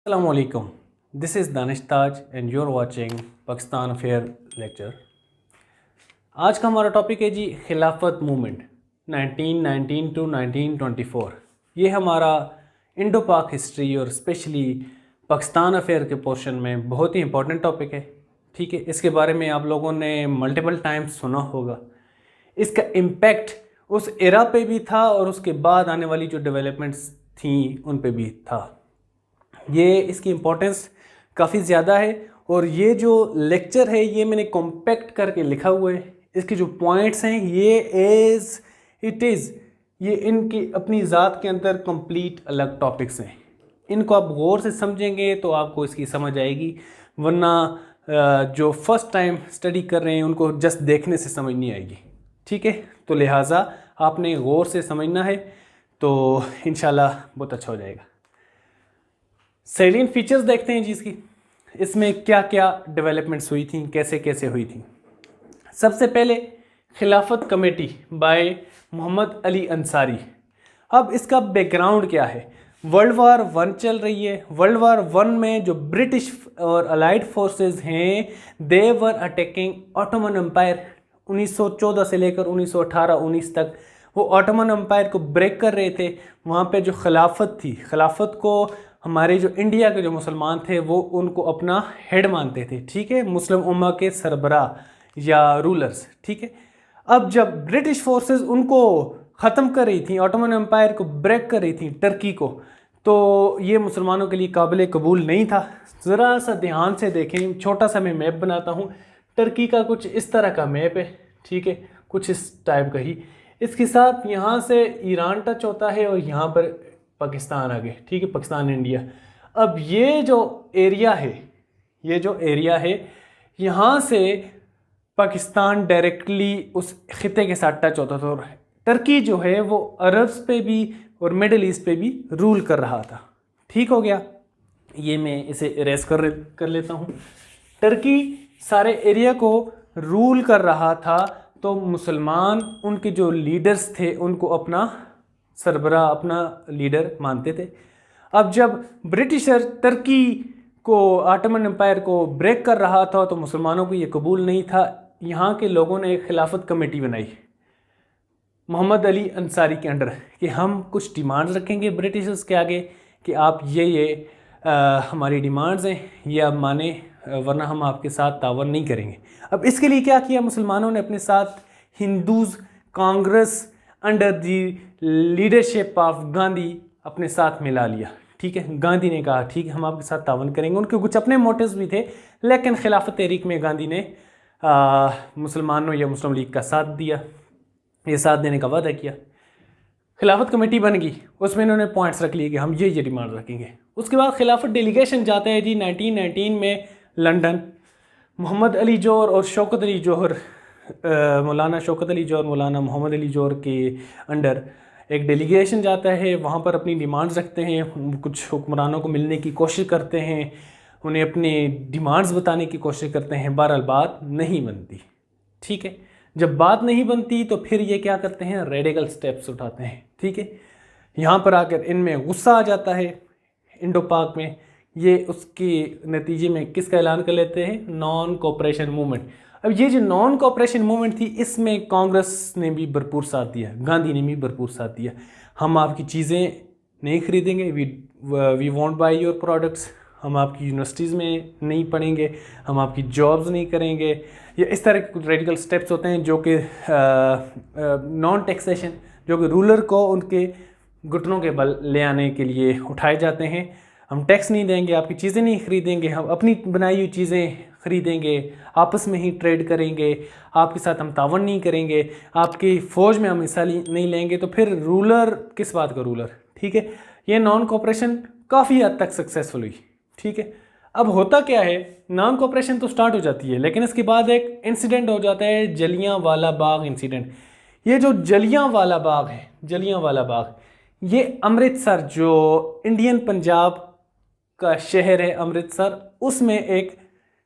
Assalamualaikum. This is Danish Taj and you're watching Pakistan affair lecture. आज का हमारा topic है जी खिलाफत मूवमेंट 1919 टू 1924। ये हमारा इंडो पाक हिस्ट्री और स्पेशली पाकिस्तान अफेयर के पोर्शन में बहुत ही इंपॉर्टेंट टॉपिक है। ठीक है, इसके बारे में आप लोगों ने मल्टीपल टाइम्स सुना होगा। इसका इम्पैक्ट उस एरा पे भी था और उसके बाद आने वाली जो डेवलपमेंट्स थी उन पे भी था। ये इसकी इम्पोर्टेंस काफ़ी ज़्यादा है और ये जो लेक्चर है ये मैंने कॉम्पैक्ट करके लिखा हुआ है। इसके जो पॉइंट्स हैं ये एज इट इज़, ये इनकी अपनी ज़ात के अंदर कंप्लीट अलग टॉपिक्स हैं। इनको आप गौर से समझेंगे तो आपको इसकी समझ आएगी, वरना जो फर्स्ट टाइम स्टडी कर रहे हैं उनको जस्ट देखने से समझ नहीं आएगी। ठीक है, तो लिहाजा आपने गौर से समझना है तो इंशाल्लाह बहुत अच्छा हो जाएगा। सैलिएंट फीचर्स देखते हैं जी इसकी, इसमें क्या क्या डेवलपमेंट्स हुई थी, कैसे कैसे हुई थी। सबसे पहले खिलाफत कमेटी बाय मोहम्मद अली अंसारी। अब इसका बैकग्राउंड क्या है? वर्ल्ड वार 1 चल रही है। वर्ल्ड वार 1 में जो ब्रिटिश और अलाइड फोर्सेस हैं दे वर अटैकिंग ऑटोमन एम्पायर। 1914 से लेकर 1918-19 तक वो ऑटोमन एम्पायर को ब्रेक कर रहे थे। वहाँ पे जो खिलाफत थी, खिलाफत को हमारे जो इंडिया के जो मुसलमान थे वो उनको अपना हेड मानते थे। ठीक है, मुस्लिम उम्मा के सरबरा या रूलर्स। ठीक है, अब जब ब्रिटिश फोर्सेस उनको ख़त्म कर रही थी, ऑटोमन एम्पायर को ब्रेक कर रही थी टर्की को, तो ये मुसलमानों के लिए काबिल कबूल नहीं था। ज़रा सा ध्यान से देखें, छोटा सा मैं मैप बनाता हूँ। टर्की का कुछ इस तरह का मैप है। ठीक है, कुछ इस टाइप का ही। इसके साथ यहाँ से ईरान टच होता है और यहाँ पर पाकिस्तान आ गए। ठीक है, पाकिस्तान इंडिया। अब ये जो एरिया है, ये जो एरिया है, यहाँ से पाकिस्तान डायरेक्टली उस खिते के साथ टच होता था और टर्की जो है वो अरब्स पे भी और मिडल ईस्ट पे भी रूल कर रहा था। ठीक हो गया, ये मैं इसे इरेज कर लेता हूँ। टर्की सारे एरिया को रूल कर रहा था, तो मुसलमान उनके जो लीडर्स थे उनको अपना सरबरा, अपना लीडर मानते थे। अब जब ब्रिटिशर टर्की को, ऑटोमन एम्पायर को ब्रेक कर रहा था तो मुसलमानों को ये कबूल नहीं था। यहाँ के लोगों ने एक खिलाफत कमेटी बनाई मोहम्मद अली अंसारी के अंडर कि हम कुछ डिमांड्स रखेंगे ब्रिटिशर्स के आगे कि आप ये हमारी डिमांड्स हैं, ये आप माने, वरना हम आपके साथ तावन नहीं करेंगे। अब इसके लिए क्या किया मुसलमानों ने? अपने साथ Hindus Congress under the leadership of Gandhi अपने साथ मिला लिया। ठीक है, गांधी ने कहा ठीक है हम आपके साथ तावन करेंगे। उनके कुछ अपने मोटिव्स भी थे, लेकिन खिलाफत तहरीक में गांधी ने मुसलमानों या मुस्लिम लीग का साथ दिया, ये साथ देने का वादा किया। खिलाफत कमेटी बन गई, उसमें इन्होंने पॉइंट्स रख लिए कि हम ये डिमांड रखेंगे। उसके बाद खिलाफत डेलीगेशन जाते हैं जी 1919 में लंदन। मोहम्मद अली जौहर और शौकत अली जौहर, मौलाना शौकत अली जौहर, मौलाना मोहम्मद अली जौहर के अंडर एक डेलीगेशन जाता है। वहाँ पर अपनी डिमांड्स रखते हैं, कुछ हुक्मरानों को मिलने की कोशिश करते हैं, उन्हें अपनी डिमांड्स बताने की कोशिश करते हैं। बहरहाल बात नहीं बनती। ठीक है, जब बात नहीं बनती तो फिर ये क्या करते हैं? रेडिकल स्टेप्स उठाते हैं। ठीक है, यहाँ पर आकर इनमें गुस्सा आ जाता है इंडो पाक में। ये उसके नतीजे में किसका ऐलान कर लेते हैं? Non cooperation movement. अब ये जो नॉन कोऑपरेशन मूवमेंट थी इसमें कांग्रेस ने भी भरपूर साथ दिया, गांधी ने भी भरपूर साथ दिया। हम आपकी चीज़ें नहीं खरीदेंगे, we won't buy your products, हम आपकी यूनिवर्सिटीज़ में नहीं पढ़ेंगे, हम आपकी जॉब्स नहीं करेंगे। या इस तरह के कुछ रेडिकल स्टेप्स होते हैं जो कि नॉन टैक्सेशन, जो कि रूलर को उनके घुटनों के बल ले आने के लिए उठाए जाते हैं। हम टैक्स नहीं देंगे, आपकी चीज़ें नहीं खरीदेंगे, हम अपनी बनाई हुई चीज़ें खरीदेंगे, आपस में ही ट्रेड करेंगे, आपके साथ हम तावन नहीं करेंगे, आपकी फ़ौज में हम हिस्सा नहीं लेंगे। तो फिर रूलर किस बात का रूलर? ठीक है, ये नॉन कोऑपरेशन काफ़ी हद तक सक्सेसफुल हुई। ठीक है, अब होता क्या है, नॉन कोऑपरेशन तो स्टार्ट हो जाती है, लेकिन इसके बाद एक इंसिडेंट हो जाता है, जलियांवाला बाग इंसिडेंट। ये जो जलियांवाला बाग है, जलियांवाला बाग, ये अमृतसर, जो इंडियन पंजाब का शहर है अमृतसर, उसमें एक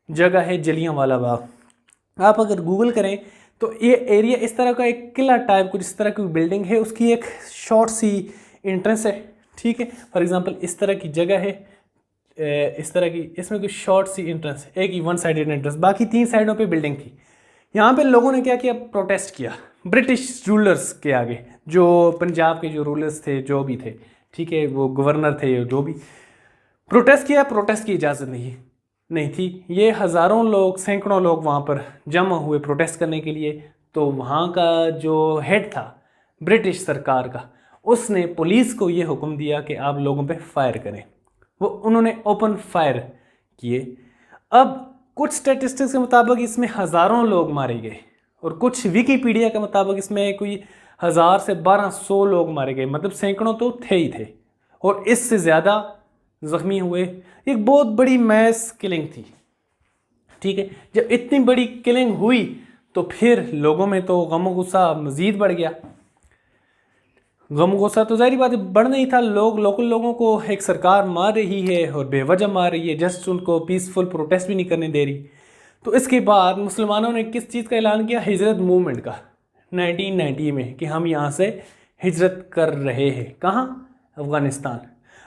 जगह है जलियांवाला बाग। आप अगर गूगल करें तो ये एरिया इस तरह का एक किला टाइप कुछ इस तरह की बिल्डिंग है, उसकी एक शॉर्ट सी एंट्रेंस है। ठीक है, फॉर एग्जांपल इस तरह की जगह है, इस तरह की, इसमें कुछ शॉर्ट सी एंट्रेंस, एक ही वन साइडेड एंट्रेंस, बाकी 3 साइडों पे बिल्डिंग थी। यहाँ पे लोगों ने क्या किया, प्रोटेस्ट किया ब्रिटिश रूलर्स के आगे, जो पंजाब के जो रूलर्स थे, जो भी थे, ठीक है, वो गवर्नर थे, जो भी प्रोटेस्ट किया। प्रोटेस्ट की इजाज़त नहीं थी। ये हज़ारों लोग, सैकड़ों लोग वहाँ पर जमा हुए प्रोटेस्ट करने के लिए। तो वहाँ का जो हेड था ब्रिटिश सरकार का, उसने पुलिस को ये हुक्म दिया कि आप लोगों पे फायर करें। उन्होंने ओपन फायर किए। अब कुछ स्टैटिस्टिक्स के मुताबिक इसमें हज़ारों लोग मारे गए, और कुछ विकीपीडिया के मुताबिक इसमें कोई 1000 से 1200 लोग मारे गए, मतलब सैकड़ों तो थे ही थे, और इससे ज़्यादा ज़ख्मी हुए। एक बहुत बड़ी मैस किलिंग थी, ठीक है। जब इतनी बड़ी किलिंग हुई तो फिर लोगों में तो गम गुस्सा मज़ीद बढ़ गया। गम गुस्सा तो ज़ाहिर बात बढ़ना ही था। लोकल लोगों को एक सरकार मार रही है और बेवजह मार रही है, जस्ट उनको पीसफुल प्रोटेस्ट भी नहीं करने दे रही। तो इसके बाद मुसलमानों ने किस चीज़ का ऐलान किया, हिजरत मूवमेंट का, 1990 में, कि हम यहाँ से हिजरत कर रहे हैं। कहाँ? अफ़गानिस्तान।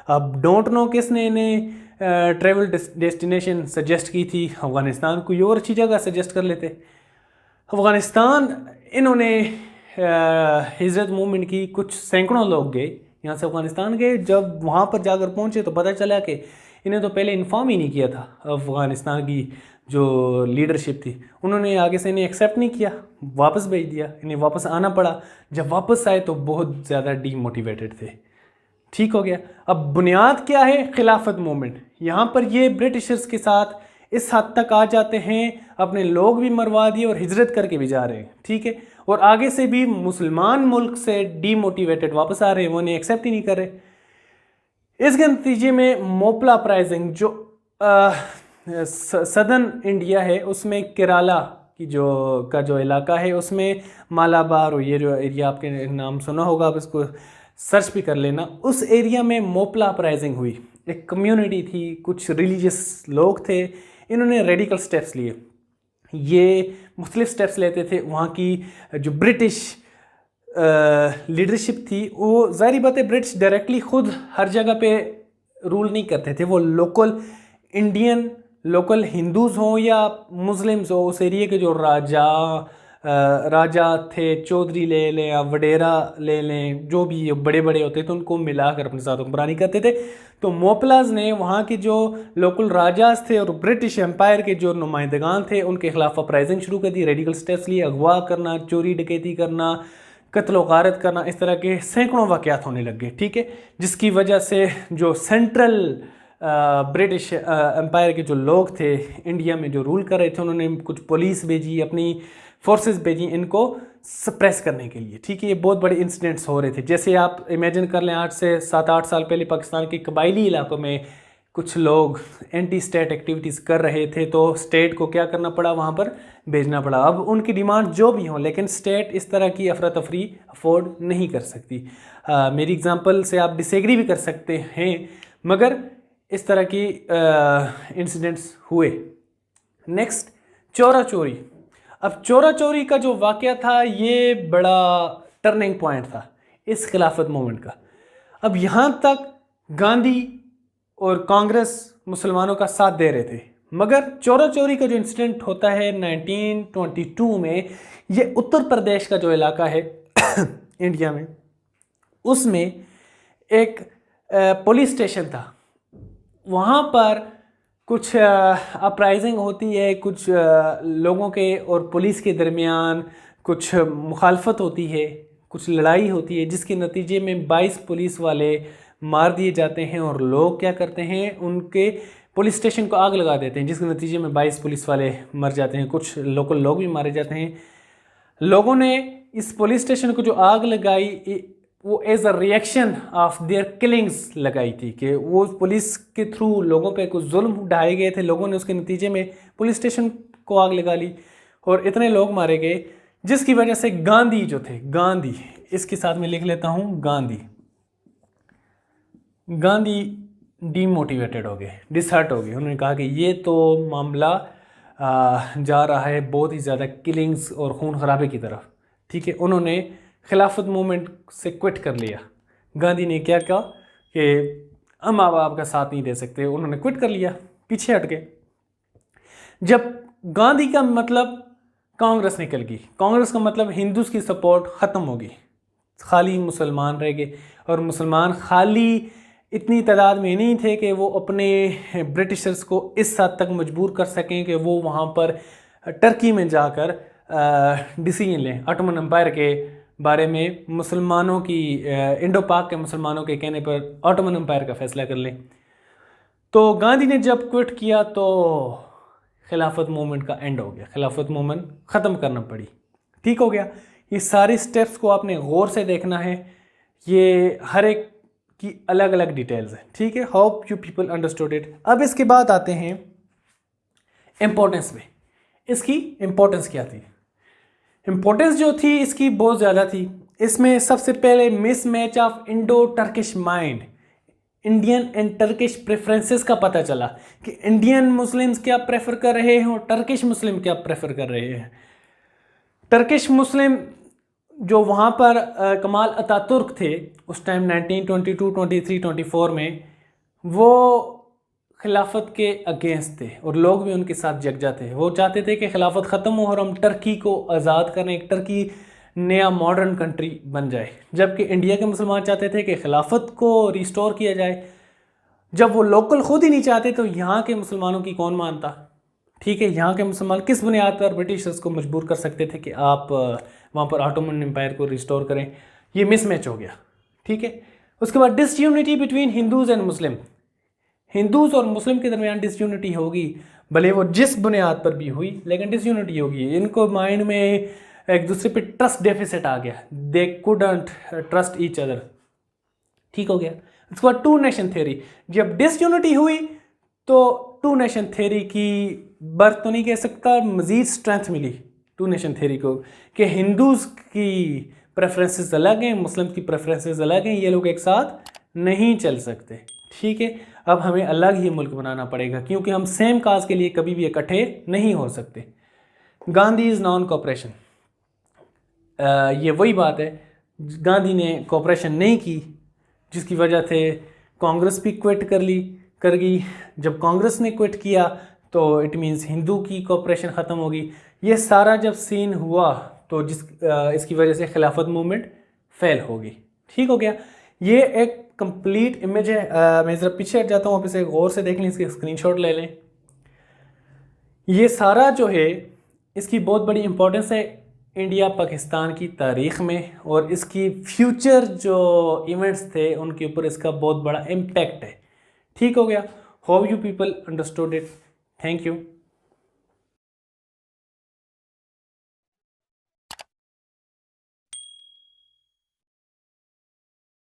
अब डोंट नो किसने इन्हें ट्रैवल डेस्टिनेशन सजेस्ट की थी। अफ़गानिस्तान कोई और अच्छी जगह सजेस्ट कर लेते। अफ़गानिस्तान इन्होंने हिजरत मूवमेंट की, कुछ सैकड़ों लोग गए यहाँ से अफ़गानिस्तान गए। जब वहाँ पर जाकर पहुँचे तो पता चला कि इन्हें तो पहले इन्फॉर्म ही नहीं किया था। अफ़गानिस्तान की जो लीडरशिप थी, उन्होंने आगे से इन्हें एक्सेप्ट नहीं किया, वापस भेज दिया। इन्हें वापस आना पड़ा। जब वापस आए तो बहुत ज़्यादा डीमोटिवेटेड थे। ठीक हो गया। अब बुनियाद क्या है, खिलाफत मूवमेंट। यहाँ पर ये ब्रिटिशर्स के साथ इस हद तक आ जाते हैं, अपने लोग भी मरवा दिए और हिजरत करके भी जा रहे हैं, ठीक है। और आगे से भी मुसलमान मुल्क से डीमोटिवेटेड वापस आ रहे हैं, वो उन्हें एक्सेप्ट ही नहीं कर रहे। इसके नतीजे में मोपला अपराइजिंग, जो सदर्न इंडिया है, उसमें केरला की जो इलाका है, उसमें मालाबार, और ये जो एरिया आपके नाम सुना होगा, आप इसको सर्च भी कर लेना। उस एरिया में मोपला अपराइजिंग हुई। एक कम्युनिटी थी, कुछ रिलीजियस लोग थे, इन्होंने रेडिकल स्टेप्स लिए। ये मुख्तलिफ स्टेप्स लेते थे। वहाँ की जो ब्रिटिश लीडरशिप थी, वो ज़ाहिर बात है ब्रिटिश डायरेक्टली खुद हर जगह पे रूल नहीं करते थे। वो लोकल इंडियन, लोकल हिंदूज़ हों या मुस्लिम्स हो, उस एरिया के जो राजा थे, चौधरी ले लें या वडेरा ले लें, जो भी बड़े बड़े होते थे, उनको मिलाकर अपने साथ हुक्मरानी करते थे। तो मोपलाज ने वहाँ के जो लोकल राजास थे और ब्रिटिश एम्पायर के जो नुमाइंदगान थे, उनके खिलाफ अपराइजिंग शुरू कर दी, रेडिकल स्टेप्स लिए, अगवा करना, चोरी डकैती करना, कत्ल व गारत करना, इस तरह के सैकड़ों वाक़यात होने लग गए, ठीक है। जिसकी वजह से जो सेंट्रल ब्रिटिश एम्पायर के जो लोग थे इंडिया में, जो रूल कर रहे थे, उन्होंने कुछ पुलिस भेजी, अपनी फोर्सेस भेजी इनको सप्रेस करने के लिए, ठीक है। ये बहुत बड़े इंसिडेंट्स हो रहे थे। जैसे आप इमेजिन कर लें, 8 से 7-8 साल पहले पाकिस्तान के कबायली इलाकों में कुछ लोग एंटी स्टेट एक्टिविटीज़ कर रहे थे, तो स्टेट को क्या करना पड़ा, वहाँ पर भेजना पड़ा। अब उनकी डिमांड जो भी हो, लेकिन स्टेट इस तरह की अफरा तफरी अफोर्ड नहीं कर सकती। मेरी एग्जांपल से आप डिसएग्री भी कर सकते हैं, मगर इस तरह की इंसिडेंट्स हुए। नेक्स्ट, चोरा चोरी। अब चोरा चोरी का जो वाक़या था, ये बड़ा टर्निंग पॉइंट था इस खिलाफत मूवमेंट का। अब यहाँ तक गांधी और कांग्रेस मुसलमानों का साथ दे रहे थे, मगर चोरा चोरी का जो इंसिडेंट होता है 1922 में, ये उत्तर प्रदेश का जो इलाका है इंडिया में, उसमें एक पुलिस स्टेशन था। वहाँ पर कुछ अपराइजिंग होती है, कुछ लोगों के और पुलिस के दरमियान कुछ मुखालफत होती है, कुछ लड़ाई होती है, जिसके नतीजे में 22 पुलिस वाले मार दिए जाते हैं। और लोग क्या करते हैं, उनके पुलिस स्टेशन को आग लगा देते हैं, जिसके नतीजे में 22 पुलिस वाले मर जाते हैं, कुछ लोकल लोग भी मारे जाते हैं। लोगों ने इस पुलिस स्टेशन को जो आग लगाई, वो as a reaction of their killings लगाई थी, कि वो पुलिस के थ्रू लोगों पे कुछ जुल्म ढाए गए थे लोगों ने, उसके नतीजे में पुलिस स्टेशन को आग लगा ली और इतने लोग मारे गए, जिसकी वजह से गांधी जो थे, गांधी, इसके साथ में लिख लेता हूँ, गांधी डीमोटिवेटेड हो गए, डिसहर्ट हो गए। उन्होंने कहा कि ये तो मामला जा रहा है बहुत ही ज़्यादा किलिंग्स और खून खराबे की तरफ, ठीक है। उन्होंने खिलाफत मूवमेंट से क्विट कर लिया। गांधी ने क्या कहा कि हम माँ बाप का साथ नहीं दे सकते, उन्होंने क्विट कर लिया, पीछे हट गए। जब गांधी का मतलब कांग्रेस निकल गई, कांग्रेस का मतलब हिंदूज की सपोर्ट ख़त्म होगी, खाली मुसलमान रह गए। और मुसलमान खाली इतनी तादाद में नहीं थे कि वो अपने ब्रिटिशर्स को इस हद तक मजबूर कर सकें कि वो वहाँ पर टर्की में जाकर डिसीजन लें ऑटोमन एम्पायर के बारे में, मुसलमानों की इंडो पाक के मुसलमानों के कहने पर ऑटोमन एम्पायर का फैसला कर लें। तो गांधी ने जब क्विट किया तो खिलाफत मूवमेंट का एंड हो गया, खिलाफत मूवमेंट ख़त्म करना पड़ी। ठीक हो गया। ये सारी स्टेप्स को आपने गौर से देखना है, ये हर एक की अलग अलग डिटेल्स हैं। ठीक है, hope you people understood it. अब इसके बाद आते हैं इम्पोर्टेंस में। इसकी इम्पोर्टेंस क्या थी? इम्पोर्टेंस जो थी इसकी बहुत ज़्यादा थी। इसमें सबसे पहले miss match of Indo Turkish mind, Indian and Turkish preferences का पता चला कि इंडियन मुस्लिम्स क्या प्रेफर कर रहे हैं और टर्किश मुस्लिम क्या प्रेफर कर रहे हैं। टर्किश मुस्लिम जो वहाँ पर कमाल अतातुर्क थे उस टाइम 1922, 23, 24 में, वो खिलाफत के अगेंस्ट थे और लोग भी उनके साथ यकजा थे। वो चाहते थे कि खिलाफत ख़त्म हो और हम टर्की को आज़ाद करें, एक टर्की नया मॉडर्न कंट्री बन जाए। जबकि इंडिया के मुसलमान चाहते थे कि खिलाफत को रिस्टोर किया जाए। जब वो लोकल खुद ही नहीं चाहते तो यहाँ के मुसलमानों की कौन मानता? ठीक है, यहाँ के मुसलमान किस बुनियाद पर ब्रिटिशर्स को मजबूर कर सकते थे कि आप वहाँ पर ऑटोमन एम्पायर को रिस्टोर करें? ये मिसमैच हो गया। ठीक है, उसके बाद disunity between Hindus and Muslim, Hindus और मुस्लिम के दरमियान डिसयूनिटी होगी, भले वो जिस बुनियाद पर भी हुई, लेकिन डिसयूनिटी होगी। इनको माइंड में एक दूसरे पे ट्रस्ट डेफिसिट आ गया, they couldn't trust each other. ठीक हो गया। उसके बाद टू नेशन थ्योरी, जब डिसयूनिटी हुई तो टू नेशन थ्योरी की बर्थ तो नहीं कह सकता, मज़ीद स्ट्रेंथ मिली टू नेशन थ्योरी को कि हिंदूज़ की प्रेफरेंसेस अलग हैं, मुस्लिम की प्रेफरेंसेस अलग हैं, ये लोग एक साथ नहीं चल सकते। ठीक है, अब हमें अलग ही मुल्क बनाना पड़ेगा क्योंकि हम सेम काज के लिए कभी भी इकट्ठे नहीं हो सकते। गांधी इज़ नॉन कोऑपरेशन, ये वही बात है, गांधी ने कोऑपरेशन नहीं की जिसकी वजह से कांग्रेस भी क्विट कर गई। जब कांग्रेस ने क्विट किया तो इट मीन्स हिंदू की कोऑपरेशन ख़त्म होगी। ये सारा जब सीन हुआ तो इसकी वजह से खिलाफत मूवमेंट फेल होगी। ठीक हो गया। ये एक कंप्लीट इमेज है। मैं ज़रा पीछे हट जाता हूँ, आप इसे गौर से देख लें, इसके स्क्रीनशॉट ले लें। ये सारा जो है इसकी बहुत बड़ी इंपॉर्टेंस है इंडिया पाकिस्तान की तारीख़ में, और इसकी फ्यूचर जो इवेंट्स थे उनके ऊपर इसका बहुत बड़ा इम्पैक्ट है। ठीक हो गया। Hope you people understood it. Thank you.